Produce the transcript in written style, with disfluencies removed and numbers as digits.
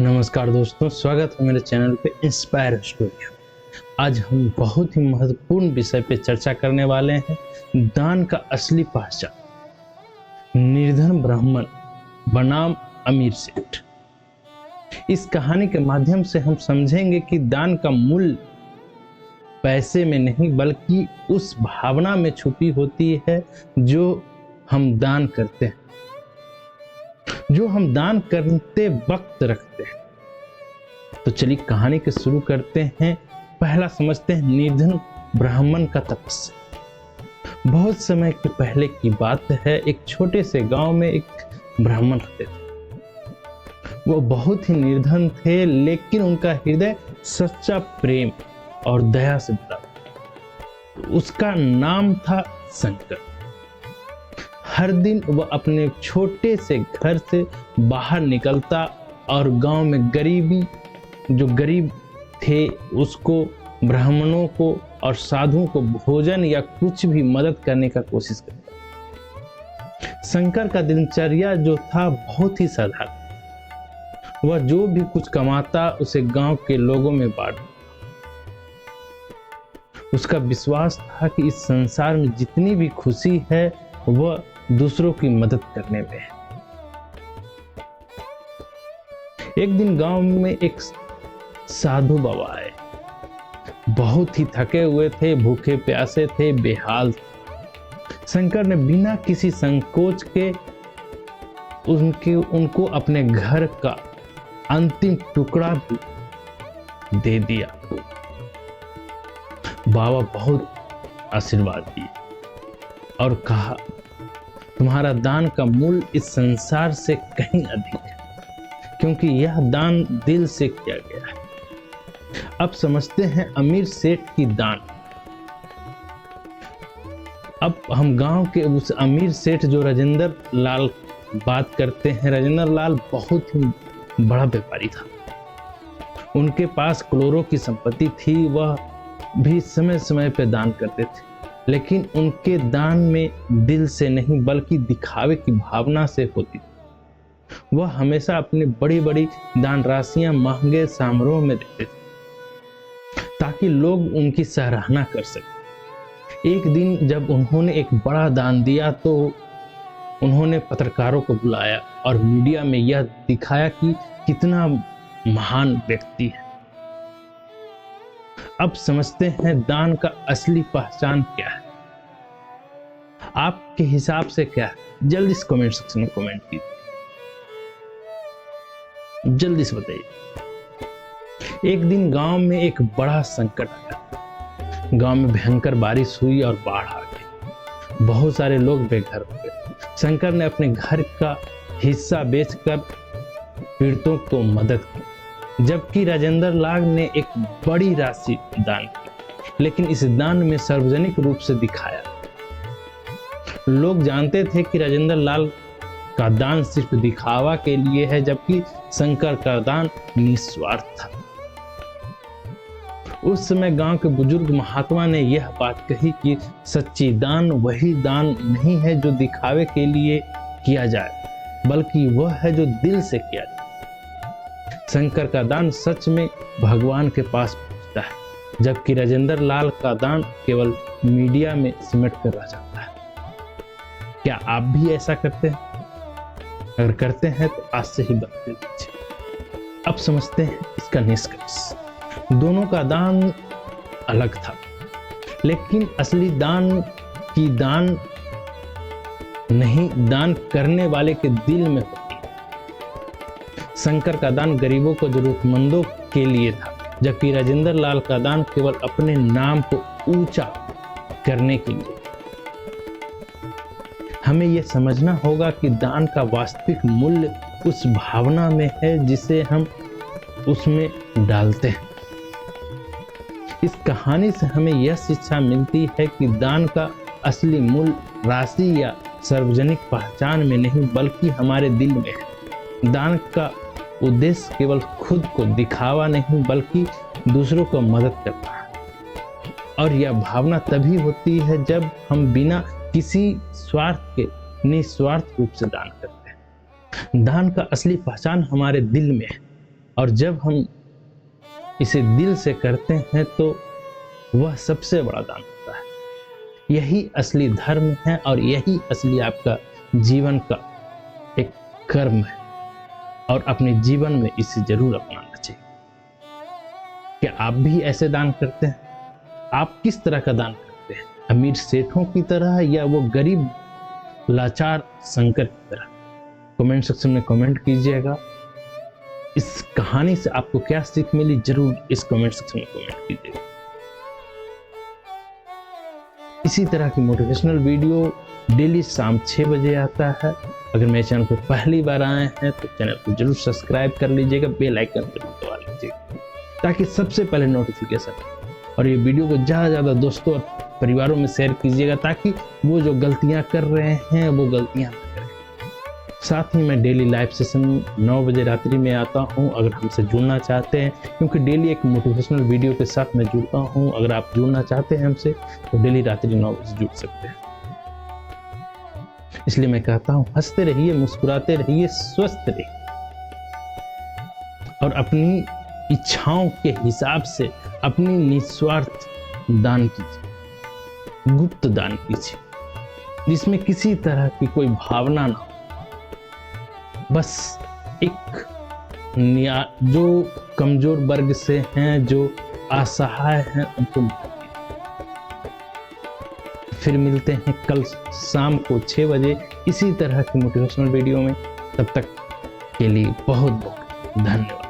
नमस्कार दोस्तों, स्वागत है मेरे चैनल पे इंस्पायर स्टोरी। आज हम बहुत ही महत्वपूर्ण विषय पे चर्चा करने वाले हैं, दान का असली पहचान। निर्धन ब्राह्मण बनाम अमीर सेठ। इस कहानी के माध्यम से हम समझेंगे कि दान का मूल्य पैसे में नहीं बल्कि उस भावना में छुपी होती है जो हम दान करते हैं, जो हम दान करते वक्त रखते हैं। तो चलिए कहानी के शुरू करते हैं। पहला समझते हैं निर्धन ब्राह्मण का तपस्या। बहुत समय के पहले की बात है। एक छोटे से गांव में एक ब्राह्मण रहते थे। वो बहुत ही निर्धन थे, लेकिन उनका हृदय सच्चा प्रेम और दया से भरा था। उसका नाम था शंकर। हर दिन वह अपने छोटे से घर से बाहर निकलता और गांव में जो गरीब थे उसको, ब्राह्मणों को और साधुओं को भोजन या कुछ भी मदद करने का कोशिश करता। शंकर का दिनचर्या जो था बहुत ही साधारण। वह जो भी कुछ कमाता उसे गांव के लोगों में बांटता। उसका विश्वास था कि इस संसार में जितनी भी खुशी है वह दूसरों की मदद करने में है। एक दिन गांव में एक साधु बाबा आए। बहुत ही थके हुए थे, भूखे प्यासे थे, बेहाल थे। शंकर ने बिना किसी संकोच के उनको अपने घर का अंतिम टुकड़ा भी दे दिया। बाबा बहुत आशीर्वाद दिए और कहा, तुम्हारा दान का मूल्य इस संसार से कहीं अधिक है, क्योंकि यह दान दिल से किया गया है। अब समझते हैं अमीर सेठ की दान। अब हम गांव के उस अमीर सेठ जो राजेंद्र लाल बात करते हैं। राजेंद्र लाल बहुत ही बड़ा व्यापारी था। उनके पास करोड़ों की संपत्ति थी। वह भी समय समय पर दान करते थे, लेकिन उनके दान में दिल से नहीं बल्कि दिखावे की भावना से होती थी। वह हमेशा अपनी बड़ी बड़ी दान राशियां महंगे समारोह में देते थे ताकि लोग उनकी सराहना कर सकें। एक दिन जब उन्होंने एक बड़ा दान दिया तो उन्होंने पत्रकारों को बुलाया और मीडिया में यह दिखाया कि कितना महान व्यक्ति है। अब समझते हैं दान का असली पहचान क्या है। आपके हिसाब से क्या है? जल्दी से कमेंट सेक्शन में कमेंट कीजिए, जल्दी से बताइए। एक दिन गांव में एक बड़ा संकट आया। गांव में भयंकर बारिश हुई और बाढ़ आ गई। बहुत सारे लोग बेघर हो गए। शंकर ने अपने घर का हिस्सा बेचकर पीड़ितों को मदद की, जबकि राजेंद्र लाल ने एक बड़ी राशि दान की, लेकिन इस दान में सार्वजनिक रूप से दिखाया। लोग जानते थे कि राजेंद्र लाल का दान सिर्फ दिखावा के लिए है, जबकि शंकर का दान निस्वार्थ था। उस समय गांव के बुजुर्ग महात्मा ने यह बात कही कि सच्ची दान वही दान नहीं है जो दिखावे के लिए किया जाए, बल्कि वह है जो दिल से किया जाए। शंकर का दान सच में भगवान के पास पहुंचता है, जबकि राजेंद्र लाल का दान केवल मीडिया में सिमट कर रह जाता है। क्या आप भी ऐसा करते हैं? अगर करते हैं तो आज से ही बदल दीजिए। अब समझते हैं इसका निष्कर्ष। दोनों का दान अलग था, लेकिन असली दान की दान नहीं, दान करने वाले के दिल में होती है। शंकर का दान गरीबों को, जरूरतमंदों के लिए था, जबकि राजेंद्र लाल का दान केवल अपने नाम को ऊंचा करने के लिए। हमें यह समझना होगा कि दान का वास्तविक मूल्य उस भावना में है जिसे हम उसमें डालते हैं। इस कहानी से हमें यह शिक्षा मिलती है कि दान का असली मूल्य राशि या सार्वजनिक पहचान में नहीं बल्कि हमारे दिल में है। दान का उद्देश्य केवल खुद को दिखावा नहीं बल्कि दूसरों को मदद करना है, और यह भावना तभी होती है जब हम बिना किसी स्वार्थ के निस्वार्थ रूप से दान करते हैं। दान का असली पहचान हमारे दिल में है। और जब हम इसे दिल से करते हैं तो वह सबसे बड़ा दान होता है। यही असली धर्म है और यही असली आपका जीवन का एक कर्म है, और अपने जीवन में इसे जरूर अपनाना चाहिए। क्या आप भी ऐसे दान करते हैं? आप किस तरह का दान करते हैं? अमीर सेठों की तरह या वो गरीब लाचार शंकर की तरह? कमेंट सेक्शन में कमेंट कीजिएगा। इस कहानी से आपको क्या सीख मिली, जरूर इस कमेंट सेक्शन में कमेंट कीजिएगा। इसी तरह की मोटिवेशनल वीडियो डेली शाम 6 बजे आता है। अगर मेरे चैनल पर पहली बार आए हैं तो चैनल को जरूर सब्सक्राइब कर लीजिएगा, बेल आइकन जरूर दबा लीजिएगा ताकि सबसे पहले नोटिफिकेशन। और ये वीडियो को ज़्यादा से ज़्यादा दोस्तों और परिवारों में शेयर कीजिएगा ताकि वो जो गलतियां कर रहे हैं वो गलतियां ना करें। साथ ही मैं डेली लाइव सेशन 9 बजे रात्रि में आता हूं। अगर हमसे जुड़ना चाहते हैं, क्योंकि डेली एक मोटिवेशनल वीडियो के साथ मैं जुड़ता हूं, अगर आप जुड़ना चाहते हैं हमसे तो डेली रात्रि 9 बजे जुड़ सकते हैं। इसलिए मैं कहता हूं, हंसते रहिए, मुस्कुराते रहिए, स्वस्थ रहिए और अपनी इच्छाओं के हिसाब से अपनी निस्वार्थ दान कीजिए, गुप्त दान कीजिए, जिसमें किसी तरह की कोई भावना ना हो। बस एक जो कमजोर वर्ग से हैं, जो असहाय हैं, उनको मदद कीजिए। फिर मिलते हैं कल शाम को 6 बजे इसी तरह की मोटिवेशनल वीडियो में। तब तक के लिए बहुत बहुत धन्यवाद।